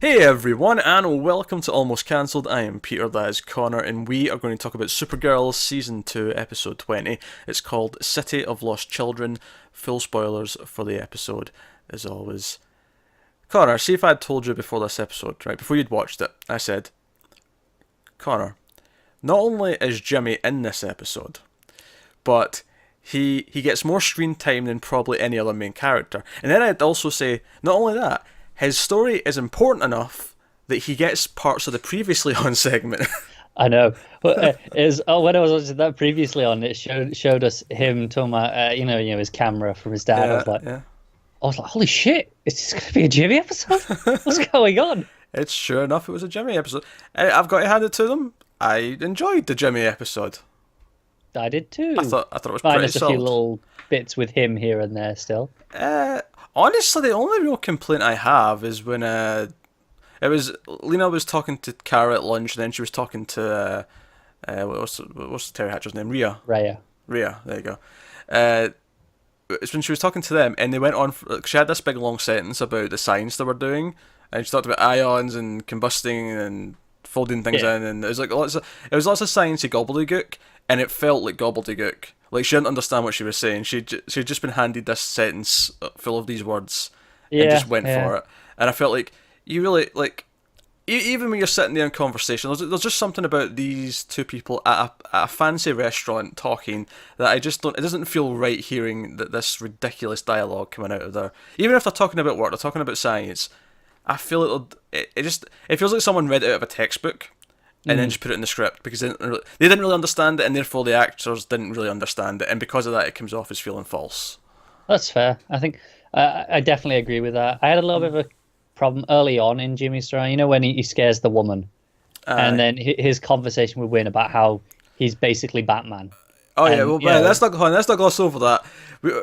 Hey everyone, and welcome to Almost Cancelled. I am Peter, that is Connor, and we are going to talk about Supergirl Season 2, Episode 20. It's called City of Lost Children. Full spoilers for the episode, as always. Connor, see if I had told you before this episode, right, before you'd watched it, I said, Connor, not only is Jimmy in this episode, but he gets more screen time than probably any other main character. And then I'd also say, not only that, his story is important enough that he gets parts of the previously on segment. I know. Well, when I was watching that previously on, it showed us him talking about his camera from his dad. Yeah. I was like, holy shit! Is this going to be a Jimmy episode? What's going on? It's sure enough, it was a Jimmy episode. I've got to hand it to them. I enjoyed the Jimmy episode. I did too. I thought it was pretty Minus a solid. few little bits with him here and there still. Honestly, the only real complaint I have is when Lena was talking to Kara at lunch, and then she was talking to what's Terry Hatcher's name? Raya. Rhea, there you go. It's when she was talking to them, and they went on. She had this big long sentence about the science they were doing, and she talked about ions and combusting and folding things in, and it was like lots of sciencey gobbledygook, and it felt like gobbledygook. Like she didn't understand what she was saying. She'd just been handed this sentence full of these words, and just went for it. And I felt like you really like. Even when you're sitting there in conversation, there's just something about these two people at a fancy restaurant talking that I just don't. It doesn't feel right hearing this ridiculous dialogue coming out of there. Even if they're talking about work, they're talking about science. I feel it feels like someone read it out of a textbook and then just put it in the script because they didn't really understand it, and therefore the actors didn't really understand it, and because of that, it comes off as feeling false. That's fair. I think I definitely agree with that. I had a little bit of a problem early on in Jimmy's story. You know, when he scares the woman, and then his conversation with Win about how he's basically Batman. Oh yeah, well, let's not gloss over that.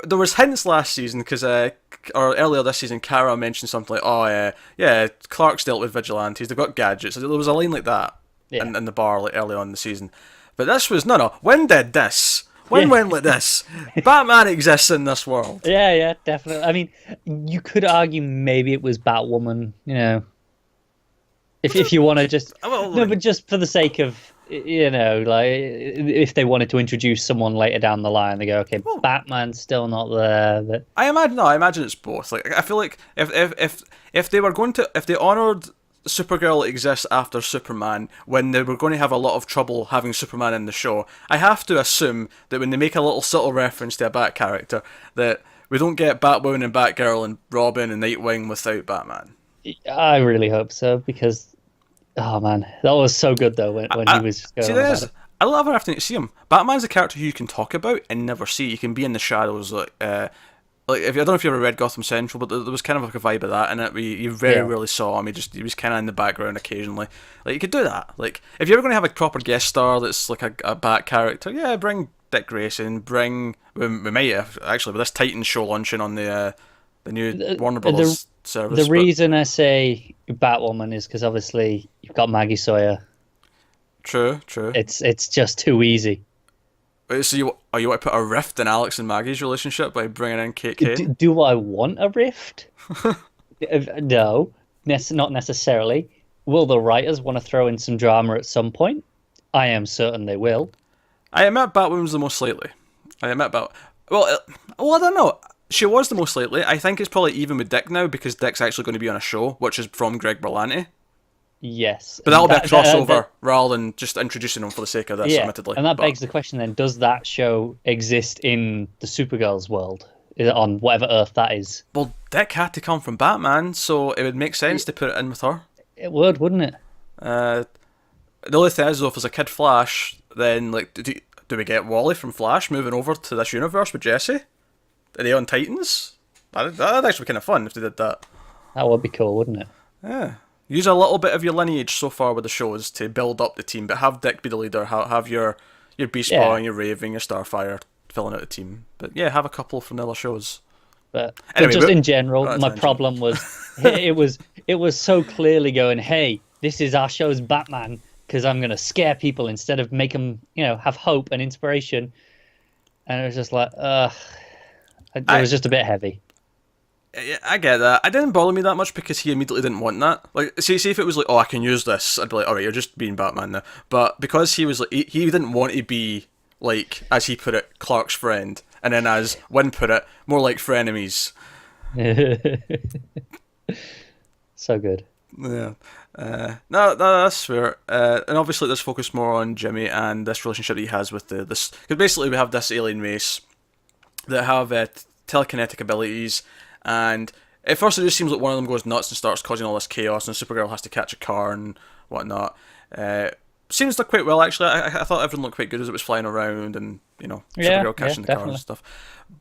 There was hints last season because, or earlier this season, Kara mentioned something like, "Oh, yeah, Clark's dealt with vigilantes. They've got gadgets." There was a line like that in the bar like early on in the season. But this was no. When did this? When went like this? Batman exists in this world. Yeah, definitely. I mean, you could argue maybe it was Batwoman. You know, if you want to just but just for the sake of, like if they wanted to introduce someone later down the line, they go, okay, Batman's still not there. But I imagine it's both. Like I feel like if they were going to, if they honoured Supergirl exists after Superman, when they were going to have a lot of trouble having Superman in the show, I have to assume that when they make a little subtle reference to a Bat character, that we don't get Batwoman and Batgirl and Robin and Nightwing without Batman. I really hope so, because oh man, that was so good though when he was going on about it. I love having to see him. Batman's a character who you can talk about and never see. You can be in the shadows, like if I don't know if you ever read Gotham Central, but there was kind of like a vibe of that in it. You very rarely saw him. He was kind of in the background occasionally. Like you could do that. Like if you're ever going to have a proper guest star that's like a Bat character, yeah, bring Dick Grayson. We might have actually with this Titan show launching on the new Warner Brothers service. The reason I say Batwoman is because obviously you've got Maggie Sawyer. True. It's just too easy. So you want to put a rift in Alex and Maggie's relationship by bringing in Kate Kane? Do I want a rift? No, not necessarily. Will the writers want to throw in some drama at some point? I am certain they will. I admit Batwoman's the most likely. I don't know. She was the most likely. I think it's probably even with Dick now because Dick's actually going to be on a show, which is from Greg Berlanti. Yes. But that'll be a crossover rather than just introducing him for the sake of this, admittedly. And that begs the question then, does that show exist in the Supergirl's world? Is it on whatever Earth that is? Well, Dick had to come from Batman, so it would make sense to put it in with her. It would, wouldn't it? The only thing is, though, if there's a kid Flash, then like, do we get Wally from Flash moving over to this universe with Jesse? Are they on Titans? That'd actually be kind of fun if they did that. That would be cool, wouldn't it? Yeah. Use a little bit of your lineage so far with the shows to build up the team, but have Dick be the leader. Have your Beast Boy and your Raven, your Starfire filling out the team. But yeah, have a couple from the other shows. But just in general, my problem was it was so clearly going, hey, this is our show's Batman, because I'm going to scare people instead of make them, have hope and inspiration. And it was just like, it was just a bit heavy. I get that. It didn't bother me that much because he immediately didn't want that. Like, see if it was like, oh, I can use this, I'd be like, alright, you're just being Batman now. But because he was like, he didn't want to be, like, as he put it, Clark's friend, and then as Wynn put it, more like frenemies. So good. Yeah. No, that's fair. And obviously, let's focus more on Jimmy and this relationship that he has with this. Because basically, we have this alien race that have telekinetic abilities, and at first it just seems like one of them goes nuts and starts causing all this chaos, and Supergirl has to catch a car and whatnot. Seems to quite well, actually. I thought everything looked quite good as it was flying around, and Supergirl catching the car and stuff.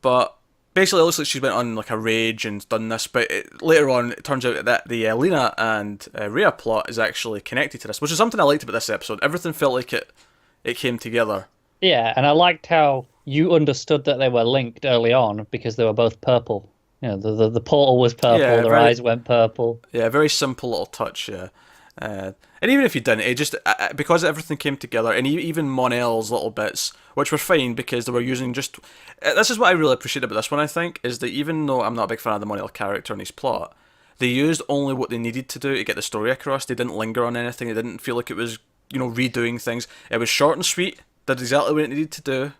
But basically, it looks like she went on like a rage and done this. But later on, it turns out that the Lena and Rhea plot is actually connected to this, which is something I liked about this episode. Everything felt like it came together. Yeah, and I liked how you understood that they were linked early on because they were both purple. The portal was purple, their eyes went purple. Yeah, very simple little touch, yeah. And even if you didn't, it just, because everything came together, and even Mon-El's little bits, which were fine because they were using just, this is what I really appreciate about this one, I think, is that even though I'm not a big fan of the Mon-El character and his plot, they used only what they needed to do to get the story across. They didn't linger on anything, they didn't feel like it was, redoing things. It was short and sweet, did exactly what it needed to do.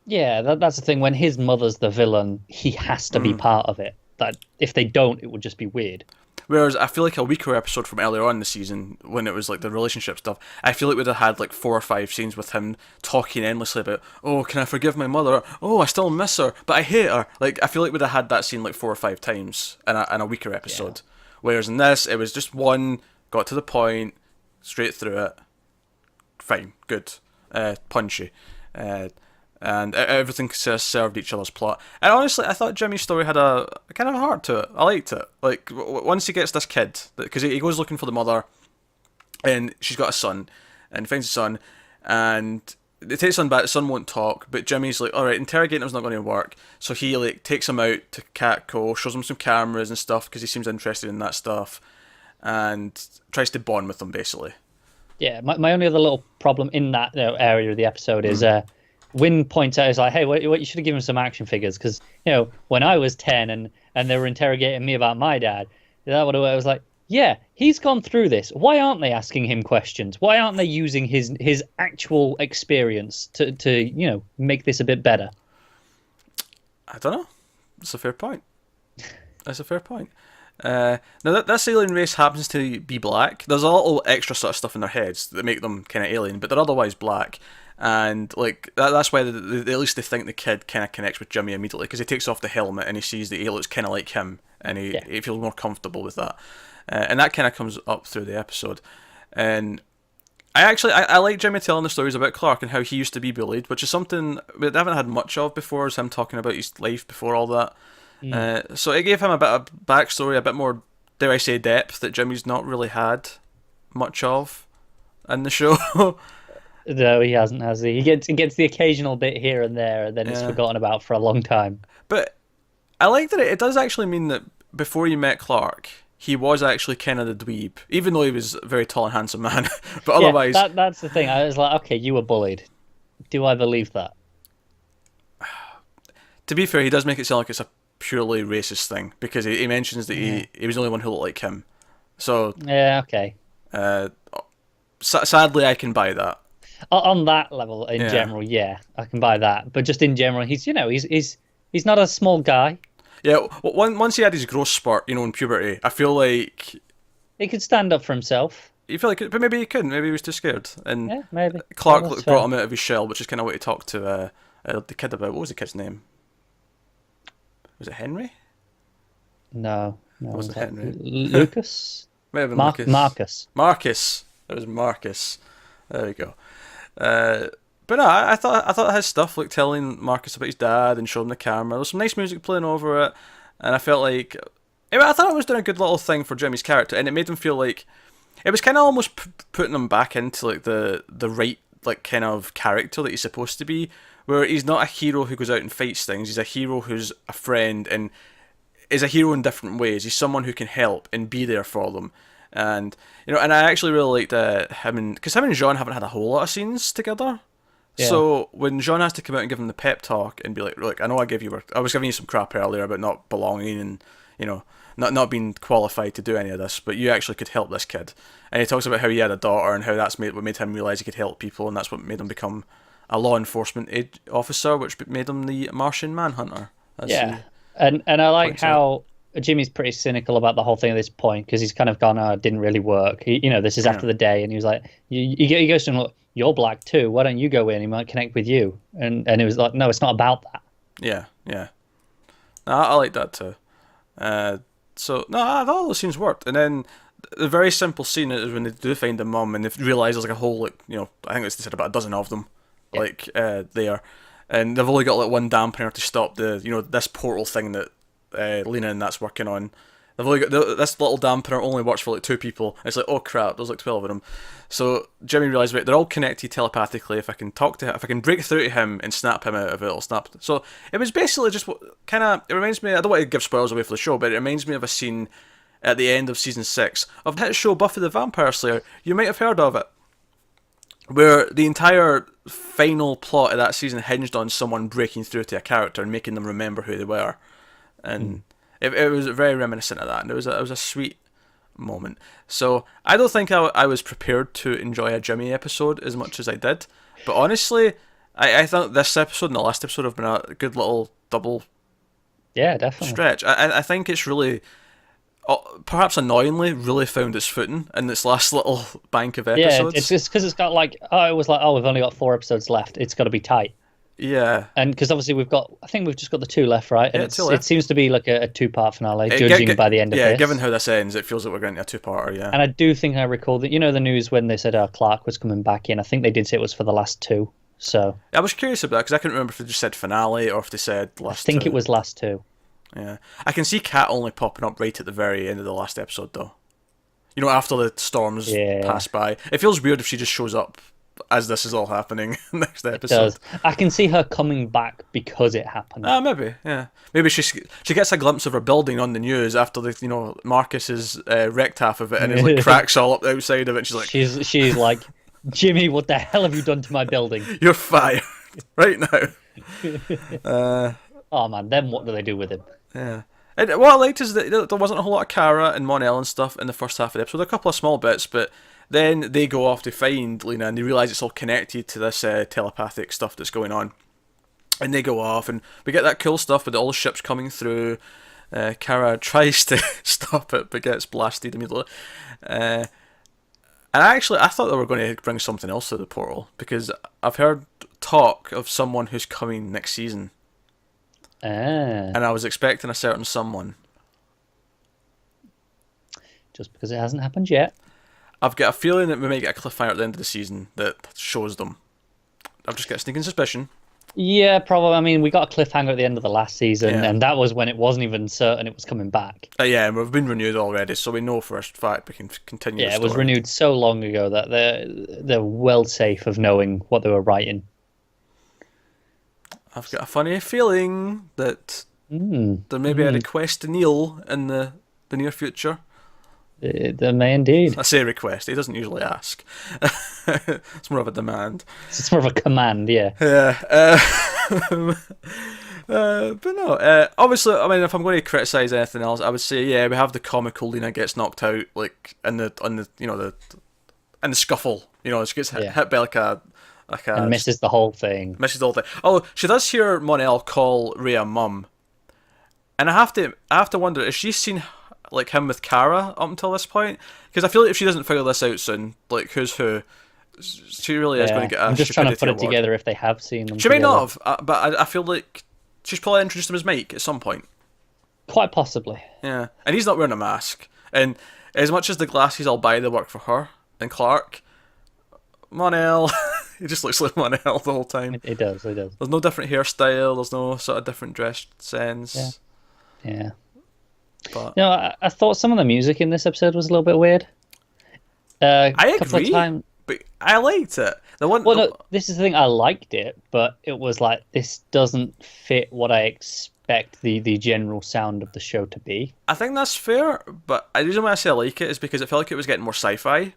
Yeah, that's the thing. When his mother's the villain, he has to be part of it. That if they don't, it would just be weird. Whereas I feel like a weaker episode from earlier on in the season, when it was like the relationship stuff, I feel like we'd have had like 4 or 5 scenes with him talking endlessly about, oh, can I forgive my mother? Oh, I still miss her, but I hate her. Like, I feel like we'd have had that scene like 4 or 5 times in a weaker episode. Yeah. Whereas in this, it was just one, got to the point, straight through it, fine, good, punchy. And everything served each other's plot. And honestly, I thought Jimmy's story had a kind of a heart to it. I liked it. Like, once he gets this kid, because he goes looking for the mother, and she's got a son, and finds a son, and they take the son back. The son won't talk, but Jimmy's like, all right, interrogating him's not going to work. So he like takes him out to Catco, shows him some cameras and stuff because he seems interested in that stuff, and tries to bond with them basically. Yeah, my only other little problem in that area of the episode is Wynn points out, is like, hey, what you should have given some action figures because when I was 10 and they were interrogating me about my dad, that would have, I was like, yeah, he's gone through this. Why aren't they asking him questions? Why aren't they using his actual experience to make this a bit better? I don't know. That's a fair point. That's a fair point. Now, this alien race happens to be black. There's a little extra sort of stuff in their heads that make them kind of alien, but they're otherwise black. And like that's why at least they think the kid kind of connects with Jimmy immediately because he takes off the helmet and he sees that he looks kind of like him, and he feels more comfortable with that. And that kind of comes up through the episode. And I like Jimmy telling the stories about Clark and how he used to be bullied, which is something we haven't had much of before, is him talking about his life before all that. So it gave him a bit of backstory, a bit more, dare I say, depth that Jimmy's not really had much of in the show. No, he hasn't, has he? He gets the occasional bit here and there, and then it's forgotten about for a long time. But I like that it does actually mean that before you met Clark, he was actually kind of the dweeb, even though he was a very tall and handsome man. But otherwise, that's the thing. I was like, okay, you were bullied. Do I believe that? To be fair, he does make it sound like it's a purely racist thing because he mentions that he was the only one who looked like him. So yeah, okay. Sadly, I can buy that. On that level, in general, yeah, I can buy that. But just in general, he's not a small guy. Yeah, once he had his growth spurt, in puberty, I feel like he could stand up for himself. You feel like, but maybe he couldn't. Maybe he was too scared. And yeah, maybe Clark brought him out of his shell, which is kind of what he talked to the kid about. What was the kid's name? Was it Henry? No, was it Henry? Lucas? May have been Lucas. Marcus. Marcus. It was Marcus. There we go. But no, I thought his stuff, like telling Marcus about his dad and showing him the camera, there was some nice music playing over it, and I felt like I thought it was doing a good little thing for Jimmy's character, and it made him feel like it was kind of almost putting him back into like the right like kind of character that he's supposed to be, where he's not a hero who goes out and fights things. He's a hero who's a friend and is a hero in different ways. He's someone who can help and be there for them. And and I actually really liked because him and Jean haven't had a whole lot of scenes together. Yeah. So when Jean has to come out and give him the pep talk and be like, look, I know I was giving you some crap earlier about not belonging and not being qualified to do any of this, but you actually could help this kid. And he talks about how he had a daughter and how that's what made him realize he could help people, and that's what made him become a law enforcement officer, which made him the Martian Manhunter. And I like how Jimmy's pretty cynical about the whole thing at this point, because he's kind of gone, "Oh, it didn't really work." This is after the day, and he was like, he goes to him, "Look, you're black too. Why don't you go in? He might connect with you." And it was like, no, it's not about that. Yeah. No, I like that too. So no, I thought all those scenes worked, and then the very simple scene is when they do find the mum and they realise there's like a whole I think they said about a dozen of them, there, and they've only got like one dampener to stop the this portal thing that Lena and that's working on. They've only got this little dampener only works for like 2 people. It's like, oh crap, there's like 12 of them. So Jimmy realised, right, they're all connected telepathically. If I can talk to him, if I can break through to him and snap him out of it, it'll snap. So it was basically just kind of. It reminds me. I don't want to give spoilers away for the show, but it reminds me of a scene at the end of season 6 of the hit show Buffy the Vampire Slayer. You might have heard of it, where the entire final plot of that season hinged on someone breaking through to a character and making them remember who they were, and. It was very reminiscent of that, and it was a sweet moment. So I don't think I was prepared to enjoy a Jimmy episode as much as I did, but honestly, I thought this episode and the last episode have been a good little double definitely stretch. I think it's really, perhaps annoyingly, really found its footing in this last little bank of episodes. Yeah, it's just because it's got we've only got 4 episodes left. It's got to be tight. Yeah, and because obviously I think we've just got the 2 left, right? And yeah, it seems to be like a 2-part finale, judging by the end of this. Yeah, given how this ends, it feels like we're getting a 2-parter, yeah. And I do think I recall that, the news when they said Clark was coming back in, I think they did say it was for the last 2, so... I was curious about that, because I couldn't remember if they just said finale, or if they said last 2. I think it was last 2. Yeah. I can see Kat only popping up right at the very end of the last episode, though. After the storms pass by. It feels weird if she just shows up as this is all happening next episode. It does. I can see her coming back because it happened. Maybe, yeah. Maybe she gets a glimpse of her building on the news after Marcus has wrecked half of it and there's like cracks all up the outside of it. She's like, Jimmy, what the hell have you done to my building? You're fired right now. Oh man, then what do they do with him? Yeah. And what I liked is that there wasn't a whole lot of Kara and Mon-El and stuff in the first half of the episode. A couple of small bits, but then they go off to find Lena and they realise it's all connected to this telepathic stuff that's going on. And they go off and we get that cool stuff with all the ships coming through. Kara tries to stop it but gets blasted immediately. And I thought they were going to bring something else to the portal, because I've heard talk of someone who's coming next season. And I was expecting a certain someone. Just because it hasn't happened yet. I've got a feeling that we might get a cliffhanger at the end of the season that shows them. I've just got a sneaking suspicion. Yeah, probably. I mean, we got a cliffhanger at the end of the last season, and that was when it wasn't even certain it was coming back. Yeah, and we've been renewed already, so we know for a fact we can continue the story. Yeah, it was renewed so long ago that they're well safe of knowing what they were writing. I've got a funny feeling that there may be a request to Neil in the near future. There may indeed. I say request. He doesn't usually ask. It's more of a demand. It's more of a command, yeah. Yeah. But no. Obviously, I mean, if I'm going to criticise anything else, I would say, we have the comical Lena gets knocked out, like in the scuffle. She gets hit by like a and misses the whole thing. Oh, she does hear Mon-El call Rhea mum, and I have to wonder, has she seen like him with Kara up until this point? Because I feel like if she doesn't figure this out soon, like who's who, she really is going to get. I'm just trying to put it together if they have seen them. She may not have, but I feel like she's probably introduced him as Mike at some point. Quite possibly. Yeah, and he's not wearing a mask, and as much as the glasses I'll buy, they work for her and Clark. Mon-El, he just looks like Mon-El the whole time. It does. There's no different hairstyle. There's no sort of different dress sense. Yeah. But I thought some of the music in this episode was a little bit weird. I agree, but I liked it. This is the thing. I liked it, but it was like, this doesn't fit what I expect the general sound of the show to be. I think that's fair, but the reason why I say I like it is because it felt like it was getting more sci-fi.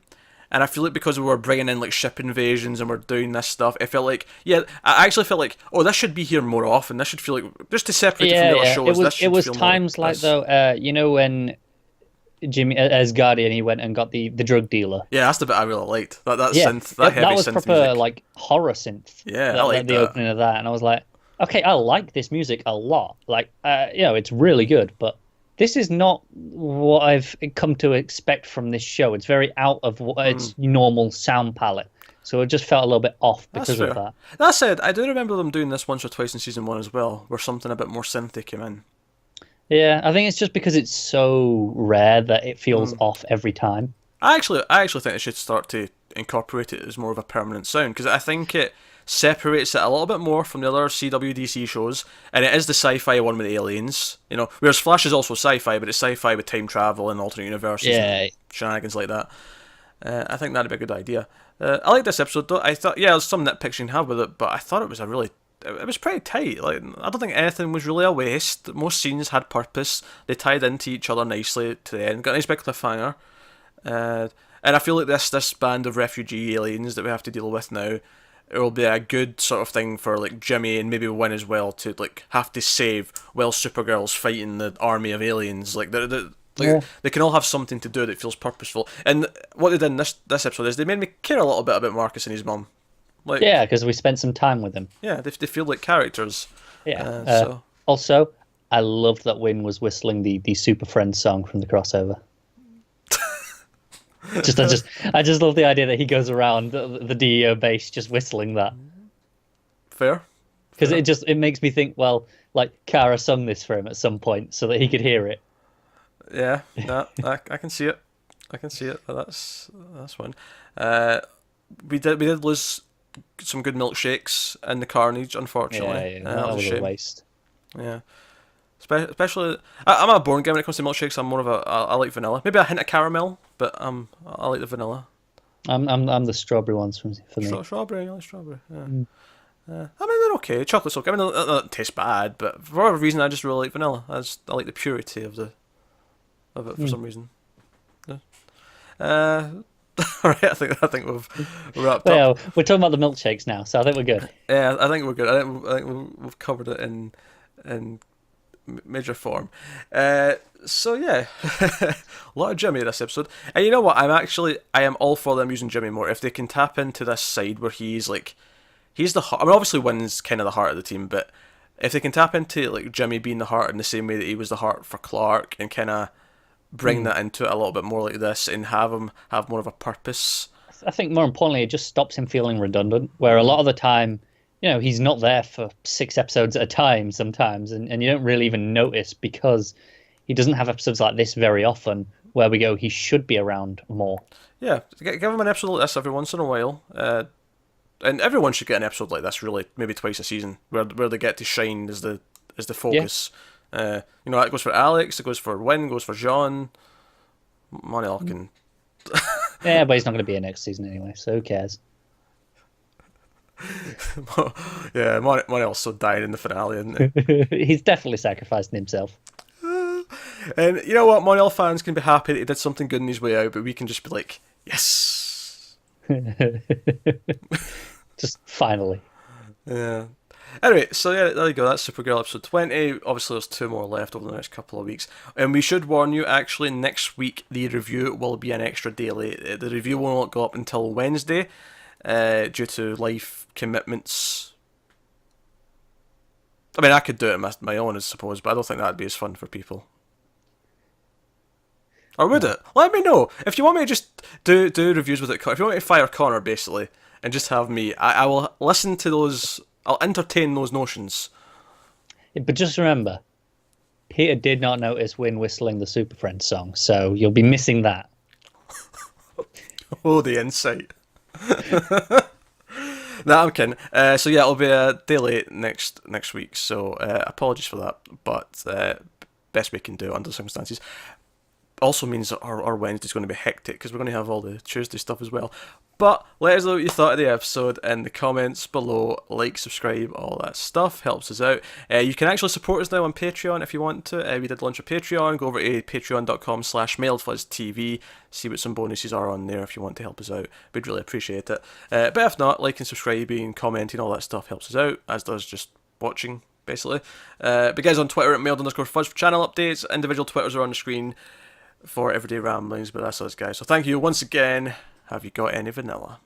And I feel like because we were bringing in like ship invasions and we're doing this stuff, it felt like, yeah, I actually felt like, oh, this should be here more often. This should feel like, just to separate it from the other shows, this should It was feel times more like though, you know, when Jimmy as Guardian, he went and got the drug dealer. Yeah, that's the bit I really liked. That Yeah, synth, that heavy that was synth proper music. like horror synth. Yeah, I that, like the that. opening of that, and I was like, okay, I like this music a lot. Like, you know, it's really good, but this is not what I've come to expect from this show. It's very out of what its normal sound palette. So it just felt a little bit off because of that. That said, I do remember them doing this once or twice in season 1 as well, where something a bit more synthy came in. Yeah, I think it's just because it's so rare that it feels off every time. I actually think they should start to incorporate it as more of a permanent sound, because I think it separates it a little bit more from the other CWDC shows, and it is the sci-fi one with the aliens, you know, whereas Flash is also sci-fi, but it's sci-fi with time travel and alternate universes and shenanigans like that. I think that'd be a good idea. I like this episode though. I thought, yeah, there's some nitpicks you can have with it, but I thought it was pretty tight. Like, I don't think anything was really a waste. Most scenes had purpose. They tied into each other nicely to the end. Got a nice big cliffhanger. And I feel like this band of refugee aliens that we have to deal with now, it will be a good sort of thing for like Jimmy and maybe Win as well to like have to save while Supergirl's fighting the army of aliens. Like they can all have something to do that feels purposeful. And what they did in this episode is they made me care a little bit about Marcus and his mum. Like, yeah, because we spent some time with them. Yeah, they feel like characters. Yeah. So. Also, I loved that Win was whistling the Super Friends song from the crossover. I just love the idea that he goes around the DEO base just whistling that. Fair. Because it makes me think, well, like Kara sung this for him at some point so that he could hear it. Yeah, I can see it. I can see it. That's one. We did lose some good milkshakes in the carnage, unfortunately. Yeah, that was a waste. Yeah. Especially, I'm a boring guy when it comes to milkshakes. I'm more of I like vanilla. Maybe a hint of caramel, but I like the vanilla. I'm the strawberry ones for me. Strawberry, I like strawberry. Yeah. I mean, they're okay. Chocolate's okay. I mean, they don't taste bad, but for whatever reason, I just really like vanilla. I like the purity of it for some reason. Yeah. All right, I think we've wrapped up. Yeah, we're talking about the milkshakes now, so I think we're good. Yeah, I think we're good. I think we've covered it in major form. So yeah, a lot of Jimmy this episode. And you know what? I am all for them using Jimmy more. If they can tap into this side where he's the heart. I mean, obviously Win's kind of the heart of the team, but if they can tap into like Jimmy being the heart in the same way that he was the heart for Clark, and kind of bring that into it a little bit more like this, and have him have more of a purpose. I think more importantly, it just stops him feeling redundant. Where a lot of the time, you know, he's not there for 6 episodes at a time sometimes, and you don't really even notice because he doesn't have episodes like this very often where we go, he should be around more. Yeah, give him an episode like this every once in a while. And everyone should get an episode like this, really, maybe twice a season, where they get to shine as the focus. Yeah. You know, that goes for Alex, it goes for Win, goes for Jean. Monel can... Yeah, but he's not going to be in next season anyway, so who cares? Yeah, Monel also died in the finale, isn't he? He's definitely sacrificing himself. And you know what? Monel fans can be happy that he did something good in his way out, but we can just be like, yes! Just finally. Yeah. Anyway, so yeah, there you go. That's Supergirl episode 20. Obviously, there's 2 more left over the next couple of weeks. And we should warn you, actually, next week the review will be an extra day late. The review will not go up until Wednesday due to life commitments. I mean, I could do it on my own, I suppose, but I don't think that'd be as fun for people. Or would it? Let me know. If you want me to just do reviews with it, if you want me to fire Connor, basically, and just have me, I will listen to those... I'll entertain those notions. But just remember, Peter did not notice Win whistling the Super Friends song, so you'll be missing that. Oh, the insight. Nah, I'm kidding. So yeah, it'll be a day late next week, so apologies for that, but best we can do under the circumstances. also means that our Wednesday's going to be hectic because we're going to have all the Tuesday stuff as well. But let us know what you thought of the episode in the comments below. Like, subscribe, all that stuff helps us out. You can actually support us now on Patreon if you want to. We did launch a Patreon. Go over to patreon.com/mailedfuzztv. See what some bonuses are on there if you want to help us out. We'd really appreciate it. But if not, liking, subscribing, commenting, all that stuff helps us out, as does just watching, basically. But guys, on Twitter at mailed_fuzz for channel updates. Individual Twitters are on the screen for everyday ramblings, but that's us, guys. So thank you once again. Have you got any vanilla?